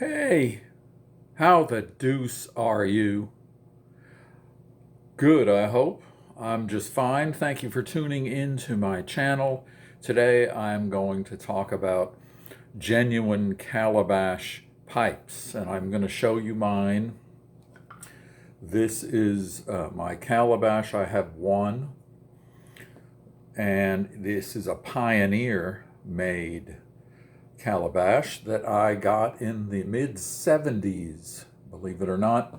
Hey, how the deuce are you? Good, I hope. I'm just fine. Thank you for tuning in to my channel. Today I'm going to talk about genuine calabash pipes, and I'm going to show you mine. This is my calabash. I have one, and this is a Pioneer made calabash that I got in the mid 70s, believe it or not,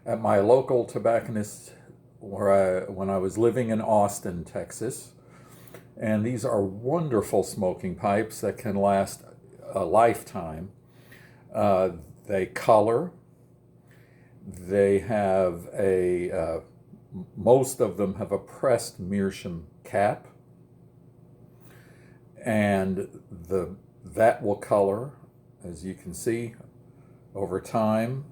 at my local tobacconist when I was living in Austin, Texas. And these are wonderful smoking pipes that can last a lifetime. Uh, they color. They have most of them have a pressed meerschaum cap, and that will color, as you can see, over time.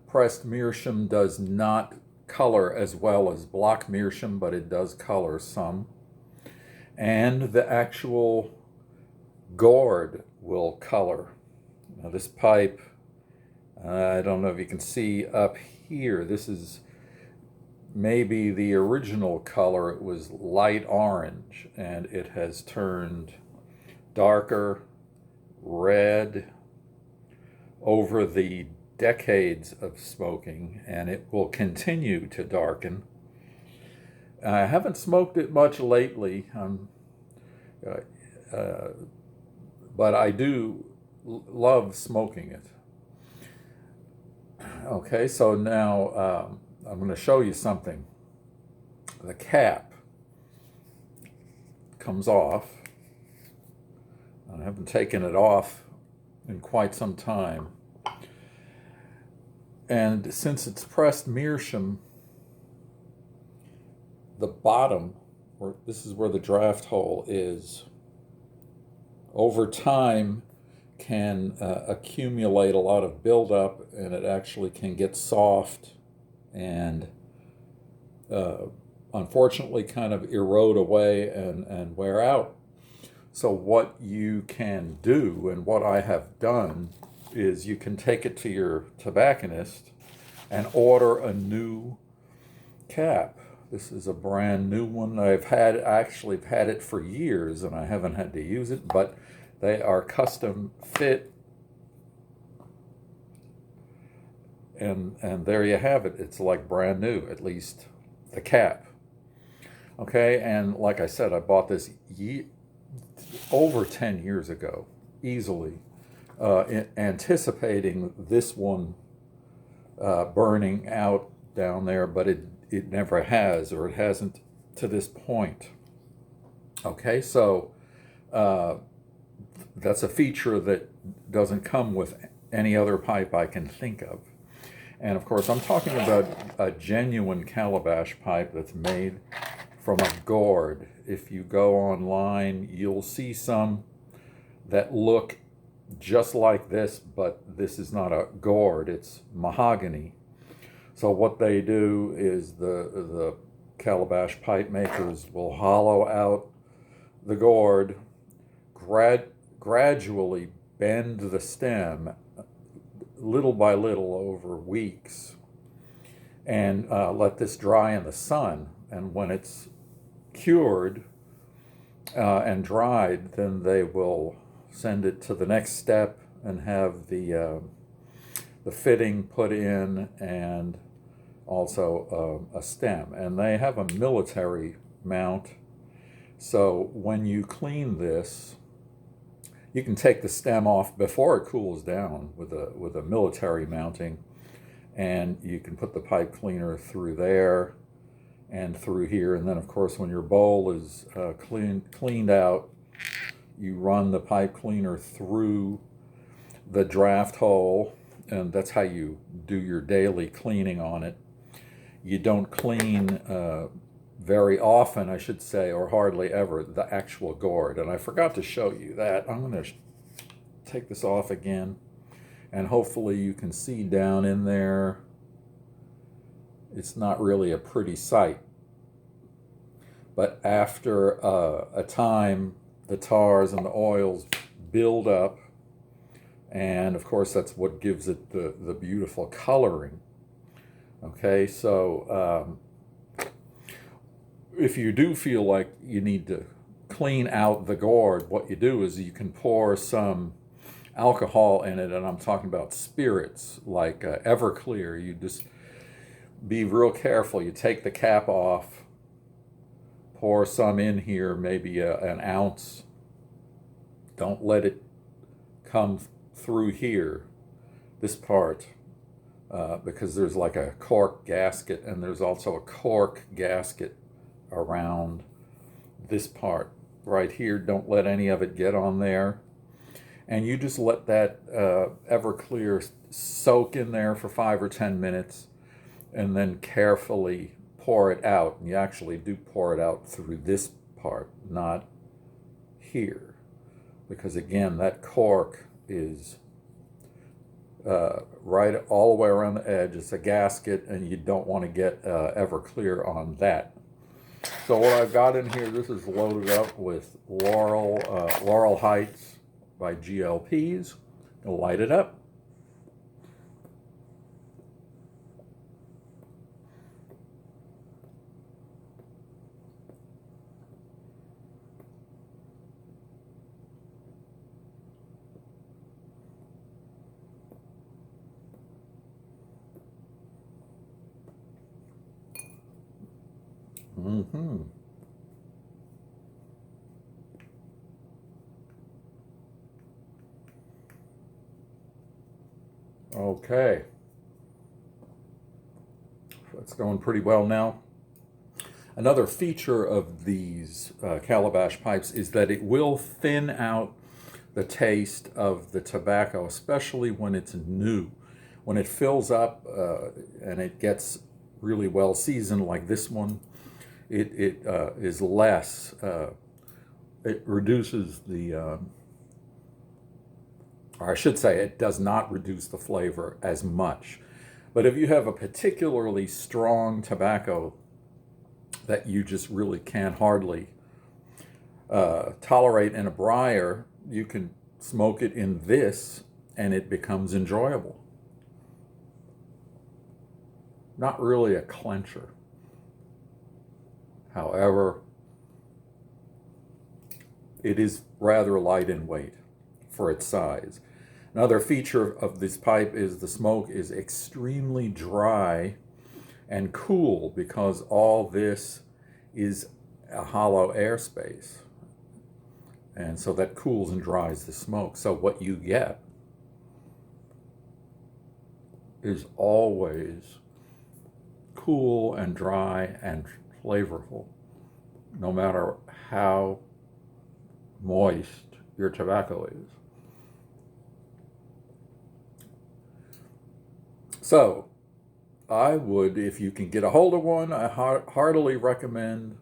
Pressed meerschaum does not color as well as block meerschaum, but it does color some. And the actual gourd will color. Now this pipe, I don't know if you can see up here, this is maybe the original color. It was light orange, and it has turned darker red over the decades of smoking, and it will continue to darken. I haven't smoked it much lately, uh, but I do love smoking it. Okay, so now I'm going to show you something. The cap comes off. I haven't taken it off in quite some time. And since it's pressed meerschaum, the bottom, this is where the draft hole is, over time can accumulate a lot of buildup, and it actually can get soft and unfortunately kind of erode away and wear out. So what you can do, and what I have done, is you can take it to your tobacconist and order a new cap. This is a brand new one. I've actually had it for years, and I haven't had to use it, but they are custom fit. And there you have it. It's like brand new, at least the cap. Okay, and like I said, I bought this over 10 years ago, easily, anticipating this one burning out down there, but it never has, or it hasn't to this point. Okay, so that's a feature that doesn't come with any other pipe I can think of. And of course, I'm talking about a genuine calabash pipe that's made from a gourd. If you go online, you'll see some that look just like this, but this is not a gourd, it's mahogany. So what they do is the calabash pipe makers will hollow out the gourd, gradually bend the stem little by little over weeks, and let this dry in the sun. And when it's cured and dried, then they will send it to the next step and have the fitting put in, and also a stem. And they have a military mount, so when you clean this, you can take the stem off before it cools down with a military mounting, and you can put the pipe cleaner through there and through here. And then, of course, when your bowl is cleaned out, you run the pipe cleaner through the draft hole, and that's how you do your daily cleaning on it. You don't clean very often, I should say, or hardly ever, the actual gourd. And I forgot to show you that. I'm going to take this off again, and hopefully you can see down in there. It's not really a pretty sight, but after a time, the tars and the oils build up, And of course, that's what gives it the beautiful coloring. Okay, so if you do feel like you need to clean out the gourd, what you do is you can pour some alcohol in it, and I'm talking about spirits like Everclear. You just be real careful. You take the cap off, pour some in here, maybe an ounce. Don't let it come through here, this part, because there's like a cork gasket, and there's also a cork gasket around this part right here. Don't let any of it get on there. And you just let that Everclear soak in there for 5 or 10 minutes, and then carefully pour it out. And you actually do pour it out through this part, not here, because again, that cork is right all the way around the edge. It's a gasket, and you don't want to get Everclear on that. So what I've got in here, this is loaded up with Laurel Heights by GLPs. I'll light it up. Mm-hmm. Okay. It's going pretty well now. Another feature of these Calabash pipes is that it will thin out the taste of the tobacco, especially when it's new. When it fills up and it gets really well seasoned like this one, it is less, it reduces the, or I should say it does not reduce the flavor as much. But if you have a particularly strong tobacco that you just really can't hardly tolerate in a briar, you can smoke it in this and it becomes enjoyable. Not really a clencher. However, it is rather light in weight for its size. Another feature of this pipe is the smoke is extremely dry and cool, because all this is a hollow airspace. And so that cools and dries the smoke. So what you get is always cool and dry and flavorful, no matter how moist your tobacco is. So I would, if you can get a hold of one, I heartily recommend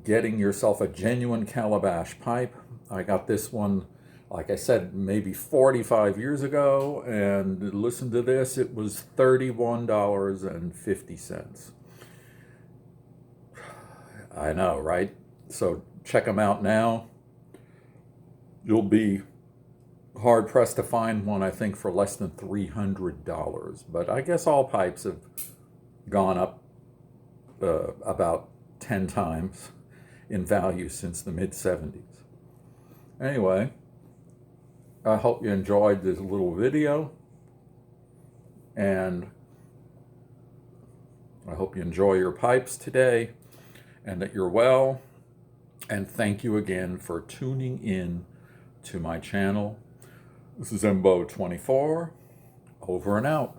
getting yourself a genuine Calabash pipe. I got this one, like I said, maybe 45 years ago, and listen to this, it was $31.50. I know, right? So check them out now. You'll be hard pressed to find one, I think, for less than $300. But I guess all pipes have gone up about 10 times in value since the mid-70s. Anyway, I hope you enjoyed this little video, and I hope you enjoy your pipes today and that you're well. And thank you again for tuning in to my channel. This is Embo24, over and out.